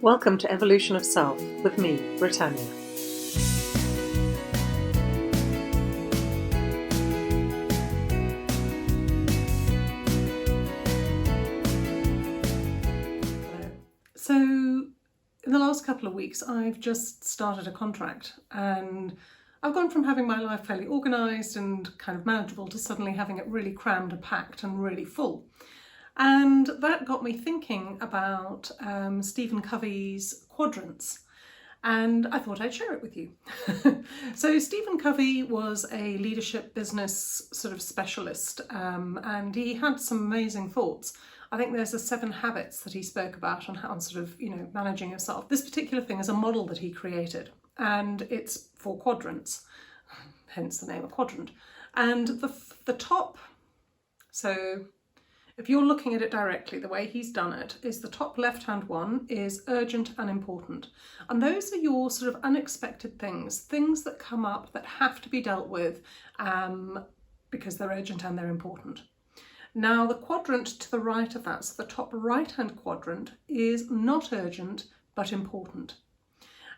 Welcome to Evolution of Self with me, Britannia. So in the last couple of weeks, I've just started a contract, and I've gone from having my life fairly organised and kind of manageable to suddenly having it really crammed and packed and really full. And that got me thinking about Stephen Covey's quadrants, and I thought I'd share it with you. So Stephen Covey was a leadership business sort of specialist, and he had some amazing thoughts. I think there's the 7 habits that he spoke about on how sort of, managing yourself. This particular thing is a model that he created, and it's 4 quadrants, hence the name of quadrant. And the top, so if you're looking at it directly, the way he's done it is the top left-hand one is urgent and important. And those are your sort of unexpected things that come up that have to be dealt with because they're urgent and they're important. Now, the quadrant to the right of that, so the top right-hand quadrant, is not urgent but important.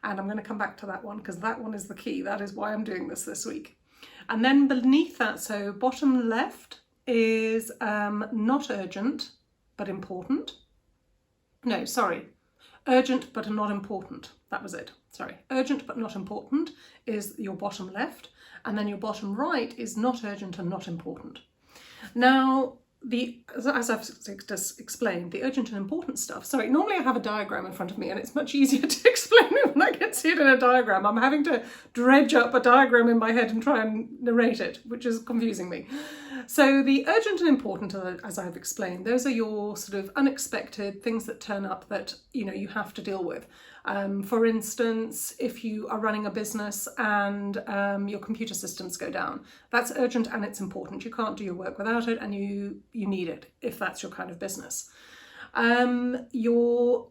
And I'm going to come back to that one because that one is the key. That is why I'm doing this week. And then beneath that, so bottom left, is not urgent but important. No, sorry, urgent but not important. That was it. Sorry, urgent but not important is your bottom left, and then your bottom right is not urgent and not important. Now, as I've just explained, the urgent and important stuff. Sorry, normally I have a diagram in front of me and it's much easier to explain it when I can see it in a diagram. I'm having to dredge up a diagram in my head and try and narrate it, which is confusing me. So the urgent and important, as I've explained, those are your sort of unexpected things that turn up that, you have to deal with. For instance, if you are running a business and your computer systems go down, that's urgent and it's important. You can't do your work without it, and you need it if that's your kind of business. Your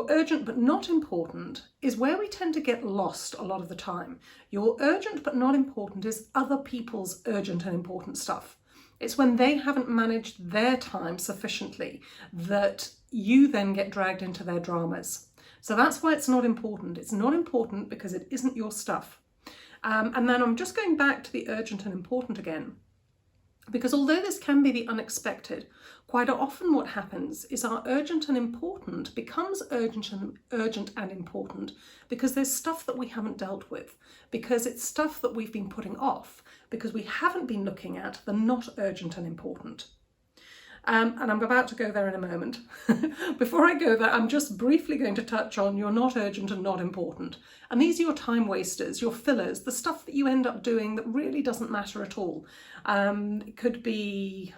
urgent but not important is where we tend to get lost a lot of the time. Your urgent but not important is other people's urgent and important stuff. It's when they haven't managed their time sufficiently that you then get dragged into their dramas. So that's why it's not important. It's not important because it isn't your stuff. And then I'm just going back to the urgent and important again, because although this can be the unexpected, quite often what happens is our urgent and important becomes urgent and important because there's stuff that we haven't dealt with, because it's stuff that we've been putting off, because we haven't been looking at the not urgent and important. And I'm about to go there in a moment. Before I go there, I'm just briefly going to touch on your not urgent and not important. And these are your time wasters, your fillers, the stuff that you end up doing that really doesn't matter at all. It could be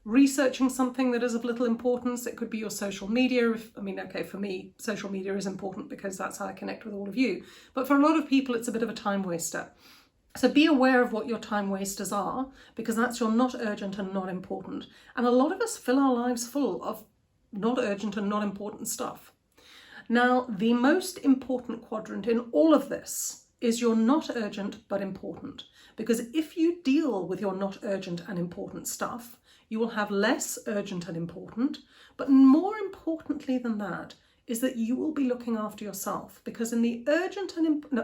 researching something that is of little importance. It could be your social media. For me, social media is important because that's how I connect with all of you. But for a lot of people, it's a bit of a time waster. So be aware of what your time wasters are, because that's your not urgent and not important. And a lot of us fill our lives full of not urgent and not important stuff. Now, the most important quadrant in all of this is your not urgent but important. Because if you deal with your not urgent and important stuff, you will have less urgent and important. But more importantly than that is that you will be looking after yourself. Because in the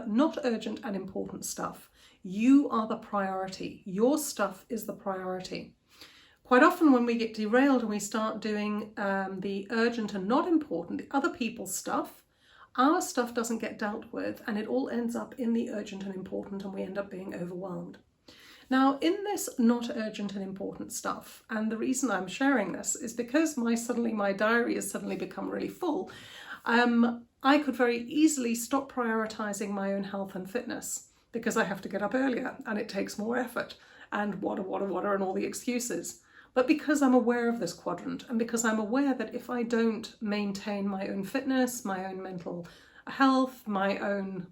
not urgent and important stuff, you are the priority. Your stuff is the priority. Quite often when we get derailed and we start doing the urgent and not important, the other people's stuff, our stuff doesn't get dealt with, and it all ends up in the urgent and important, and we end up being overwhelmed. Now, in this not urgent and important stuff, and the reason I'm sharing this is because my diary has suddenly become really full, I could very easily stop prioritising my own health and fitness, because I have to get up earlier and it takes more effort and water and all the excuses. But because I'm aware of this quadrant, and because I'm aware that if I don't maintain my own fitness, my own mental health, my own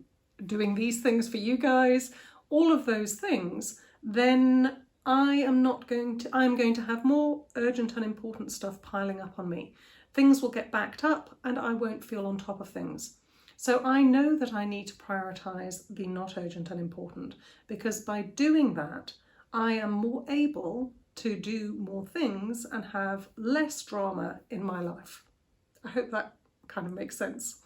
doing these things for you guys, all of those things, then I'm going to have more urgent and important stuff piling up on me. Things will get backed up and I won't feel on top of things. So I know that I need to prioritise the not urgent and important, because by doing that, I am more able to do more things and have less drama in my life. I hope that kind of makes sense.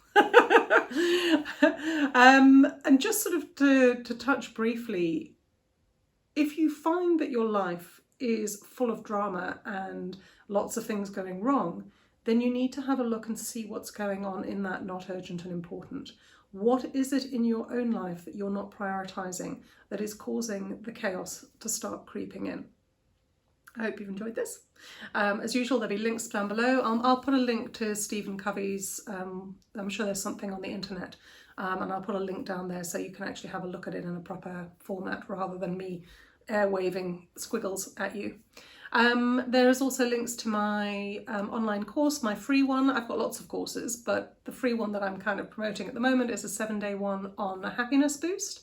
And just sort of to touch briefly, if you find that your life is full of drama and lots of things going wrong, then you need to have a look and see what's going on in that not urgent and important. What is it in your own life that you're not prioritising that is causing the chaos to start creeping in? I hope you've enjoyed this. As usual, there'll be links down below. I'll put a link to Stephen Covey's, I'm sure there's something on the internet, and I'll put a link down there so you can actually have a look at it in a proper format rather than me air-waving squiggles at you. There is also links to my online course, my free one. I've got lots of courses, but the free one that I'm kind of promoting at the moment is a 7-day one on a happiness boost.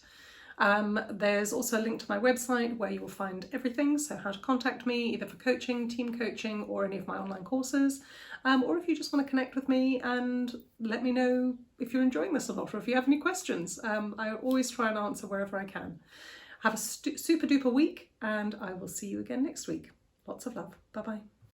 There's also a link to my website where you will find everything, so how to contact me either for coaching, team coaching, or any of my online courses, or if you just want to connect with me and let me know if you're enjoying this a lot or if you have any questions. I always try and answer wherever I can. Have a super duper week, and I will see you again next week. Lots of love. Bye-bye.